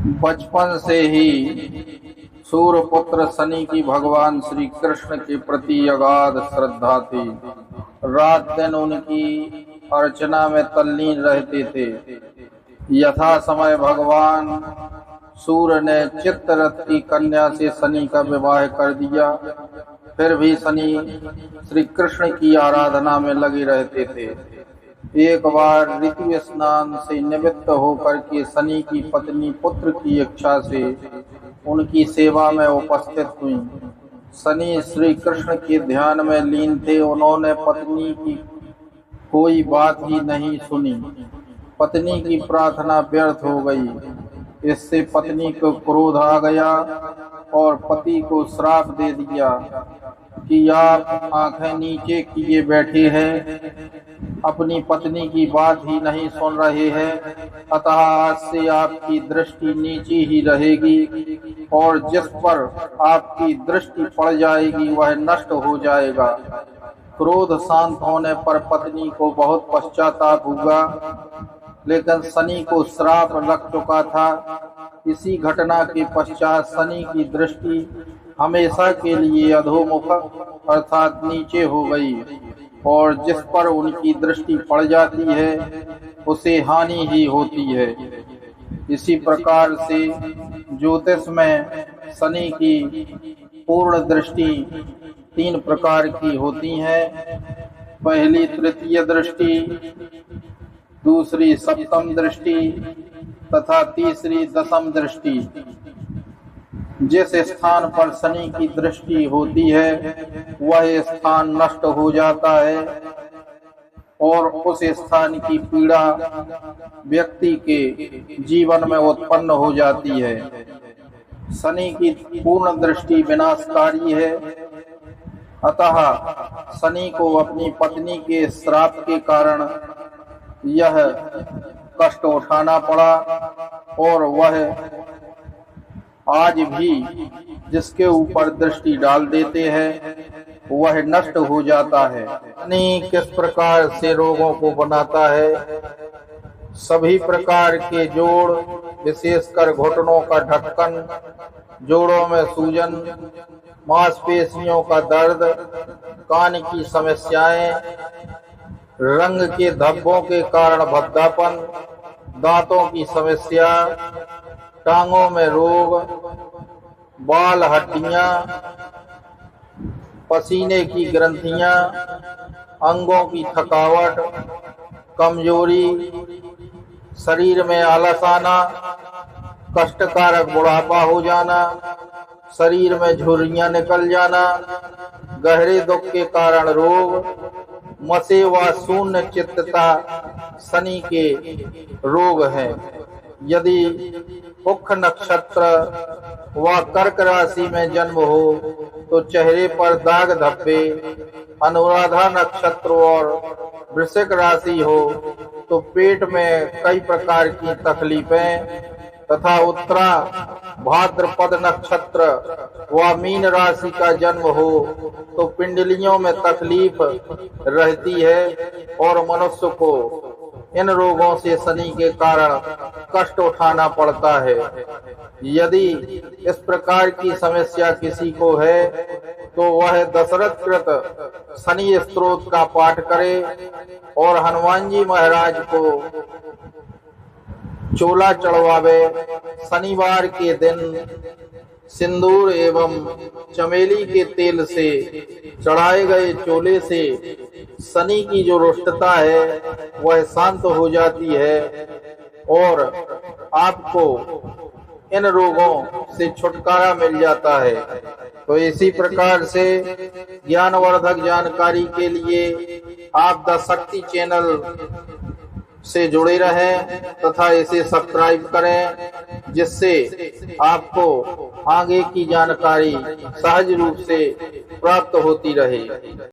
बचपन से ही सूर्यपुत्र शनि की भगवान श्री कृष्ण के प्रति अगाध श्रद्धा थी। रात दिन उनकी अर्चना में तल्लीन रहते थे। यथा समय भगवान सूर्य ने चित्ररथ की कन्या से शनि का विवाह कर दिया, फिर भी शनि श्री कृष्ण की आराधना में लगे रहते थे। एक बार ऋतु स्नान से निवृत्त होकर के शनि की पत्नी पुत्र की इच्छा से उनकी सेवा में उपस्थित हुई। शनि श्री कृष्ण के ध्यान में लीन थे। उन्होंने पत्नी की कोई बात ही नहीं सुनी। पत्नी की प्रार्थना व्यर्थ हो गई। इससे पत्नी को क्रोध आ गया और पति को श्राप दे दिया कि आप आंखें नीचे किए बैठे हैं, अपनी पत्नी की बात ही नहीं सुन रहे हैं, अतः आज से आपकी दृष्टि नीची ही रहेगी और जिस पर आपकी दृष्टि पड़ जाएगी वह नष्ट हो जाएगा। क्रोध शांत होने पर पत्नी को बहुत पश्चाताप हुआ, लेकिन शनि को श्राप लग चुका था। इसी घटना के पश्चात शनि की दृष्टि हमेशा के लिए अधोमुख अर्थात नीचे हो गई और जिस पर उनकी दृष्टि पड़ जाती है उसे हानि ही होती है। इसी प्रकार से ज्योतिष में शनि की पूर्ण दृष्टि 3 प्रकार की होती है। पहली तृतीय दृष्टि, दूसरी सप्तम दृष्टि तथा तीसरी दशम दृष्टि। जिस स्थान पर शनि की दृष्टि होती है वह स्थान नष्ट हो जाता है और उस स्थान की पीड़ा व्यक्ति के जीवन में उत्पन्न हो जाती है। शनि की पूर्ण दृष्टि विनाशकारी है, अतः शनि को अपनी पत्नी के श्राप के कारण यह कष्ट उठाना पड़ा और वह आज भी जिसके ऊपर दृष्टि डाल देते हैं वह नष्ट हो जाता है। शनि किस प्रकार से रोगों को बनाता है? सभी प्रकार के जोड़, विशेषकर घुटनों का ढक्कन, जोड़ों में सूजन, मांसपेशियों का दर्द, कान की समस्याएं, रंग के धब्बों के कारण भद्दापन, दांतों की समस्या, टांगों में रोग, बाल हड्डियां, पसीने की ग्रंथियां, अंगों की थकावट, कमजोरी, शरीर में आलस आना, कष्टकारक बुढ़ापा हो जाना, शरीर में झुर्रियां निकल जाना, गहरे दुख के कारण रोग, मसे व शून्य चित्तता शनि के रोग हैं। यदि पुख नक्षत्र व कर्क राशि में जन्म हो तो चेहरे पर दाग धब्बे, अनुराधा नक्षत्र और वृश्चिक राशि हो तो पेट में कई प्रकार की तकलीफें तथा उत्तरा भाद्रपद नक्षत्र व मीन राशि का जन्म हो तो पिंडलियों में तकलीफ रहती है और मनुष्य को इन रोगों से शनि के कारण कष्ट उठाना पड़ता है। यदि इस प्रकार की समस्या किसी को है तो वह दशरथ कृत शनि स्तोत्र का पाठ करे और हनुमान जी महाराज को चोला चढ़वावे। शनिवार के दिन सिंदूर एवं चमेली के तेल से चढ़ाए गए चोले से शनि की जो रुष्टता है वह शांत हो जाती है और आपको इन रोगों से छुटकारा मिल जाता है। तो इसी प्रकार से ज्ञानवर्धक जानकारी के लिए आप द शक्ति चैनल से जुड़े रहें तथा इसे सब्सक्राइब करें, जिससे आपको आगे की जानकारी सहज रूप से प्राप्त होती रहे।